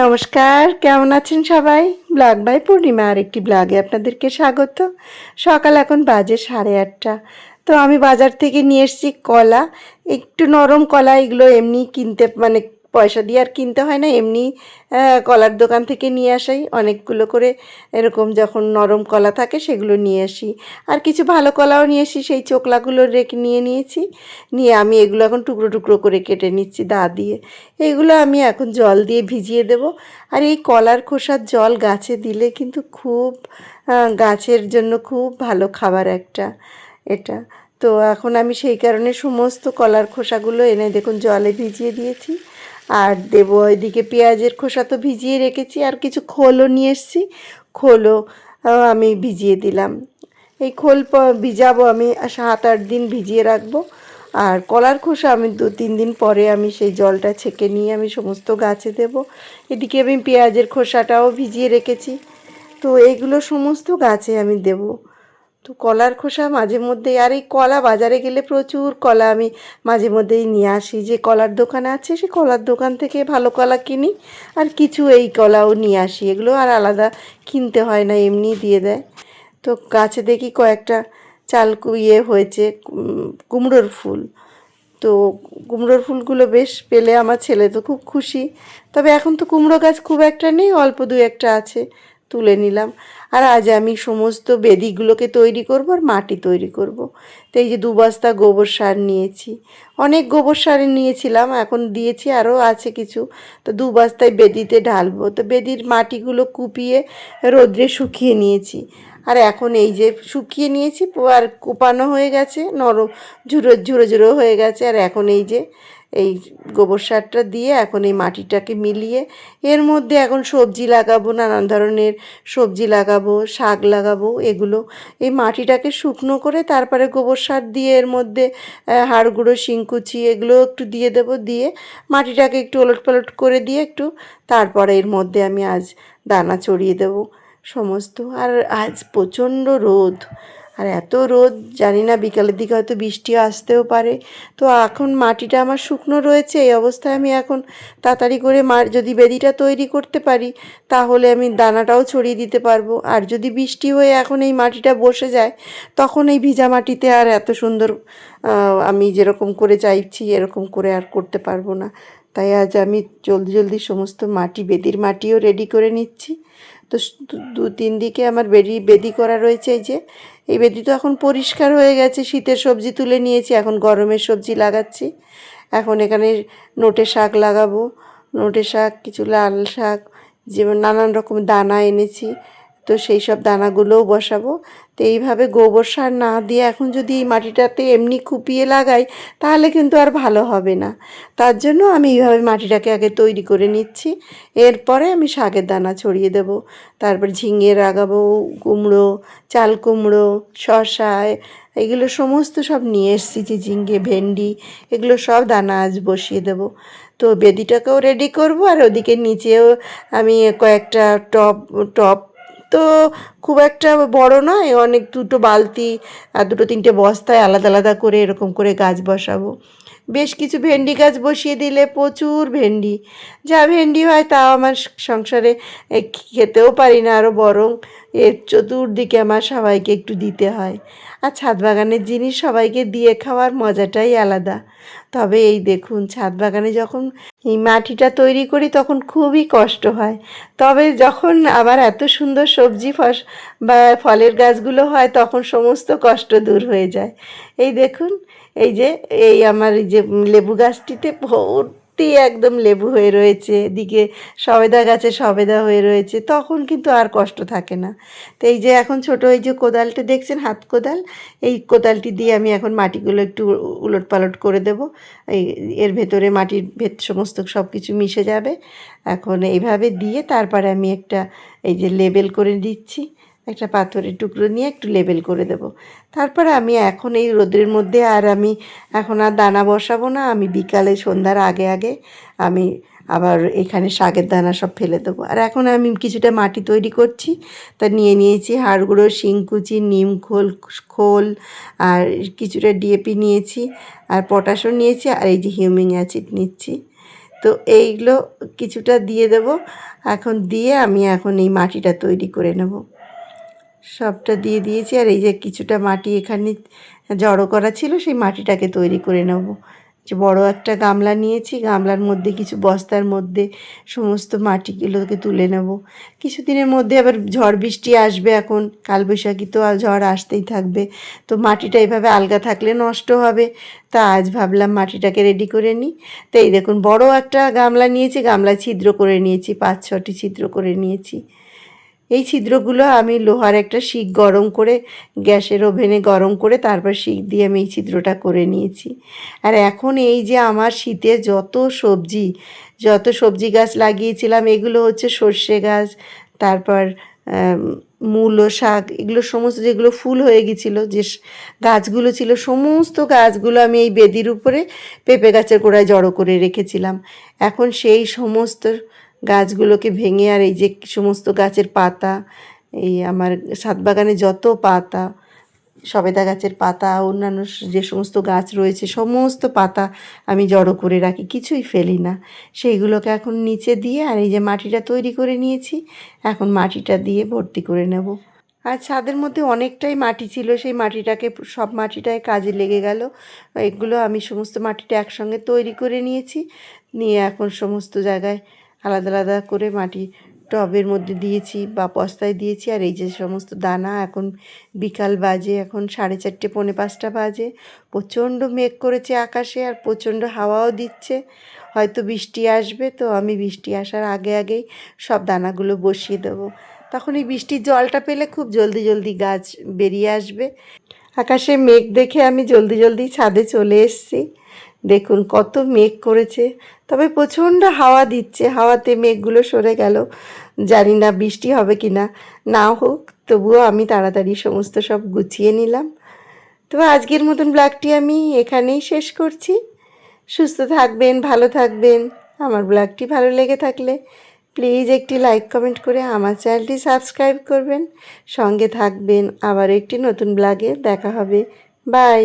নমস্কার, কেমন আছেন সবাই? ব্লগ বাই পূর্ণিমা আরেকটি ব্লগে আপনাদেরকে স্বাগত। সকাল এখন বাজে 8:30। তো আমি বাজার থেকে নিয়ে এসেছি কলা। একটু নরম কলা, এগুলো এমনি কিনতে মানে পয়সা দিয়ে আর কিনতে হয় না, এমনি কলার দোকান থেকে নিয়ে আসাই। অনেকগুলো করে এরকম যখন নরম কলা থাকে সেগুলো নিয়ে আসি। আর কিছু ভালো কলাও নিয়ে আসি, সেই চোকলাগুলো রেখে নিয়েছি। নিয়ে আমি এগুলো এখন টুকরো টুকরো করে কেটে নিচ্ছি দা দিয়ে। এইগুলো আমি এখন জল দিয়ে ভিজিয়ে দেব। আর এই কলার খোসার জল গাছে দিলে কিন্তু খুব গাছের জন্য খুব ভালো খাবার একটা এটা। তো এখন আমি সেই কারণে সমস্ত কলার খোসাগুলো এনে দেখুন জলে ভিজিয়ে দিয়েছি। আর দেবো ওইদিকে পেঁয়াজের খোসা তো ভিজিয়ে রেখেছি, আর কিছু খোলও নিয়ে এসেছি, খোলও আমি ভিজিয়ে দিলাম। এই খোল ভিজাবো আমি 7-8 দিন ভিজিয়ে রাখবো। আর কলার খোসা আমি 2-3 দিন পরে আমি সেই জলটা ছেঁকে নিয়ে আমি সমস্ত গাছে দেব। এদিকে আমি পেঁয়াজের খোসাটাও ভিজিয়ে রেখেছি, তো এইগুলো সমস্ত গাছে আমি দেব। তো কলার খোসা মাঝে মধ্যেই, আর এই কলা বাজারে গেলে প্রচুর কলা আমি মাঝে মধ্যেই নিয়ে আসি। যে কলার দোকান আছে সে কলার দোকান থেকে ভালো কলা কিনি, আর কিছু এই কলাও নিয়ে আসি। এগুলো আর আলাদা কিনতে হয় না, এমনি দিয়ে দেয়। তো গাছে দেখি কয়েকটা হয়েছে কুমড়োর ফুল। তো কুমড়োর ফুলগুলো বেশ পেলে আমার ছেলে তো খুব খুশি। তবে এখন তো কুমড়ো গাছ খুব একটা নেই, অল্প 2-1টা আছে, তুলে নিলাম। আর আজ আমি সমস্ত বেদিগুলোকে তৈরি করব আর মাটি তৈরি করব। তো এই যে 2 বস্তা গোবর সার নিয়েছি, অনেক গোবর সার নিয়েছিলাম, এখন দিয়েছি আরও আছে কিছু। তো 2 বস্তায় বেদিতে ঢালবো। তো বেদির মাটিগুলো কুপিয়ে রোদ্রে শুকিয়ে নিয়েছি। আর এখন এই যে শুকিয়ে নিয়েছি, আর কোপানো হয়ে গেছে, নরম ঝুরো ঝুরো ঝুরো হয়ে গেছে। আর এখন এই যে এই গোবর সারটা দিয়ে এখন এই মাটিটাকে মিলিয়ে এর মধ্যে এখন সবজি লাগাবো, নানান ধরনের সবজি লাগাবো, শাক লাগাবো। এগুলো এই মাটিটাকে শুকনো করে তারপরে গোবর সার দিয়ে এর মধ্যে হাড় গুঁড়ো, শিংকুচি এগুলো একটু দিয়ে দেবো। দিয়ে মাটিটাকে একটু ওলট পালট করে দিয়ে একটু তারপরে এর মধ্যে আমি আজ দানা ছড়িয়ে দেবো সমস্ত। আর আজ প্রচণ্ড রোদ, আর এত রোদ, জানি না বিকালের দিকে হয়তো বৃষ্টিও আসতেও পারে। তো এখন মাটিটা আমার শুকনো রয়েছে, এই অবস্থায় আমি এখন তাড়াতাড়ি করে যদি বেদিটা তৈরি করতে পারি তাহলে আমি দানাটাও ছড়িয়ে দিতে পারবো। আর যদি বৃষ্টি হয়ে এখন এই মাটিটা বসে যায়, তখন এই ভিজা মাটিতে আর এত সুন্দর আমি যেরকম করে চাইছি এরকম করে আর করতে পারবো না। তাই আজ আমি জলদি জলদি সমস্ত মাটি, বেদির মাটিও রেডি করে নিচ্ছি। তো 2-3 দিকে আমার বেদি করা রয়েছে। এই যে এই বেদি তো এখন পরিষ্কার হয়ে গেছে, শীতের সবজি তুলে নিয়েছি, এখন গরমের সবজি লাগাচ্ছি। এখন এখানে নোটে শাক লাগাবো, নোটে শাক, কিছু লাল শাক, যেমন নানান রকম দানা এনেছি, তো সেই সব দানাগুলোও বসাবো। তো এইভাবে গোবর সার না দিয়ে এখন যদি এই মাটিটাতে এমনি কুপিয়ে লাগাই তাহলে কিন্তু আর ভালো হবে না। তার জন্য আমি এইভাবে মাটিটাকে আগে তৈরি করে নিচ্ছি, এরপরে আমি শাকের দানা ছড়িয়ে দেব। তারপর ঝিঙে লাগাবো, কুমড়ো, চাল কুমড়ো, শসা, এগুলো সমস্ত সব নিয়ে এসেছি। যে ঝিঙে, ভেন্ডি, এগুলো সব দানা আজ বসিয়ে দেব। তো বেদিটাকেও রেডি করব, আর ওদিকে নিচেও আমি কয়েকটা টব টব তো খুব একটা বড় নয়, অনেক 2টো বালতি আর 2-3টে বস্তায় আলাদা আলাদা করে এরকম করে গাছ বসাবো। বেশ কিছু ভেন্ডি গাছ বসিয়ে দিলে প্রচুর ভেন্ডি, যা ভেন্ডি হয় তাও আমার সংসারে খেতেও পারি না, আরও বরং এর চতুর্দিকে আমার সবাইকে একটু দিতে হয়। আর ছাদ বাগানের জিনিস সবাইকে দিয়ে খাওয়ার মজাটাই আলাদা। তবে এই দেখুন, ছাদ বাগানে যখন এই মাটিটা তৈরি করি তখন খুবই কষ্ট হয়, তবে যখন আবার এত সুন্দর সবজি বা ফলের গাছগুলো হয় তখন সমস্ত কষ্ট দূর হয়ে যায়। এই দেখুন, এই যে এই আমার এই যে লেবু গাছটিতে ভর্তি একদম লেবু হয়ে রয়েছে, এদিকে সবেদা গাছে সবেদা হয়ে রয়েছে, তখন কিন্তু আর কষ্ট থাকে না। তো এই যে এখন ছোট এই যে কোদালটা দেখছেন, হাত কোদাল, এই কোদালটি দিয়ে আমি এখন মাটিগুলো একটু উলট পালট করে দেব। এর ভেতরে মাটির সমস্ত সব কিছু মিশে যাবে। এখন এইভাবে দিয়ে তারপরে আমি একটা এই যে লেবেল করে দিচ্ছি, একটা পাথরের টুকরো নিয়ে একটু লেবেল করে দেব। তারপরে আমি এখন এই রোদের মধ্যে আর আমি এখন আর দানা বসাবো না, আমি বিকালে সন্ধ্যার আগে আগে আমি আবার এখানে শাকের দানা সব ফেলে দেবো। আর এখন আমি কিছুটা মাটি তৈরি করছি, তা নিয়ে নিয়েছি হাড় গুঁড়ো, শিংকুচি, নিম খোল খোল, আর কিছুটা ডিএপি নিয়েছি, আর পটাশও নিয়েছি, আর এই যে হিউমিক অ্যাসিড নিচ্ছি। তো এইগুলো কিছুটা দিয়ে দেব। এখন দিয়ে আমি এখন এই মাটিটা তৈরি করে নেব। সবটা দিয়ে দিয়েছি, আর এই যে কিছুটা মাটি এখানে জড়ো করা ছিল সেই মাটিটাকে তৈরি করে নেব। যে বড় একটা গামলা নিয়েছি, গামলার মধ্যে কিছু বস্তার মধ্যে সমস্ত মাটিগুলোকে তুলে নেব। কিছুদিনের মধ্যে আবার ঝড় বৃষ্টি আসবে, এখন কালবৈশাখী তো ঝড় আসতেই থাকবে, তো মাটিটা এভাবে আলগা থাকলে নষ্ট হবে। তা আজ ভাবলাম মাটিটাকে রেডি করে নিই। তো এই দেখুন বড় একটা গামলা নিয়েছি, গামলায় ছিদ্র করে নিয়েছি, 5-6টি ছিদ্র করে নিয়েছি। এই ছিদ্রগুলো আমি লোহার একটা শিক গরম করে গ্যাসের ওভেনে গরম করে তারপর শিক দিয়ে আমি এই ছিদ্রটা করে নিয়েছি। আর এখন এই যে আমার শীতে যত সবজি গাছ লাগিয়েছিলাম, এগুলো হচ্ছে সর্ষে গাছ, তারপর মূলো শাক, এগুলো সমস্ত যেগুলো ফুল হয়ে গেছিলো, যে গাছগুলো ছিল সমস্ত গাছগুলো আমি এই বেদির উপরে পেঁপে গাছের গোড়ায় জড়ো করে রেখেছিলাম। এখন সেই সমস্ত গাছগুলোকে ভেঙে, আর এই যে সমস্ত গাছের পাতা, এই আমার ছাদ বাগানে যত পাতা, সবেদা গাছের পাতা, অন্যান্য যে সমস্ত গাছ রয়েছে সমস্ত পাতা আমি জড়ো করে রাখি, কিছুই ফেলি না। সেইগুলোকে এখন নিচে দিয়ে, আর এই যে মাটিটা তৈরি করে নিয়েছি, এখন মাটিটা দিয়ে ভর্তি করে নেব। আর ছাদের মধ্যে অনেকটাই মাটি ছিল, সেই মাটিটাকে সব মাটিটাই কাজে লেগে গেল। এগুলো আমি সমস্ত মাটিটা একসঙ্গে তৈরি করে নিয়েছি, নিয়ে এখন সমস্ত জায়গায় আলাদা আলাদা করে মাটি টবের মধ্যে দিয়েছি বা বস্তায় দিয়েছি। আর এই যে সমস্ত দানা, এখন বিকাল বাজে, এখন 4:30 পৌনে 5টা বাজে। প্রচণ্ড মেঘ করেছে আকাশে, আর প্রচণ্ড হাওয়াও দিচ্ছে, হয়তো বৃষ্টি আসবে। তো আমি বৃষ্টি আসার আগে আগেই সব দানাগুলো বসিয়ে দেবো, তখন এই বৃষ্টির জলটা পেলে খুব জলদি জলদি গাছ বেরিয়ে আসবে। আকাশে মেঘ দেখে আমি জলদি জলদি ছাদে চলে এসেছি। দেখুন কত মেঘ করেছে, তবে প্রচণ্ড হাওয়া দিচ্ছে, হাওয়াতে মেঘগুলো সরে গেল। জানি না বৃষ্টি হবে কি না, নাও হোক, তবুও আমি তাড়াতাড়ি সমস্ত সব গুছিয়ে নিলাম। তো আজকের মতন ব্লগটি আমি এখানেই শেষ করছি। সুস্থ থাকবেন, ভালো থাকবেন। আমার ব্লগটি ভালো লেগে থাকলে প্লিজ একটি লাইক কমেন্ট করে আমার চ্যানেলটি সাবস্ক্রাইব করবেন, সঙ্গে থাকবেন। আবার একটি নতুন ব্লগে দেখা হবে। বাই।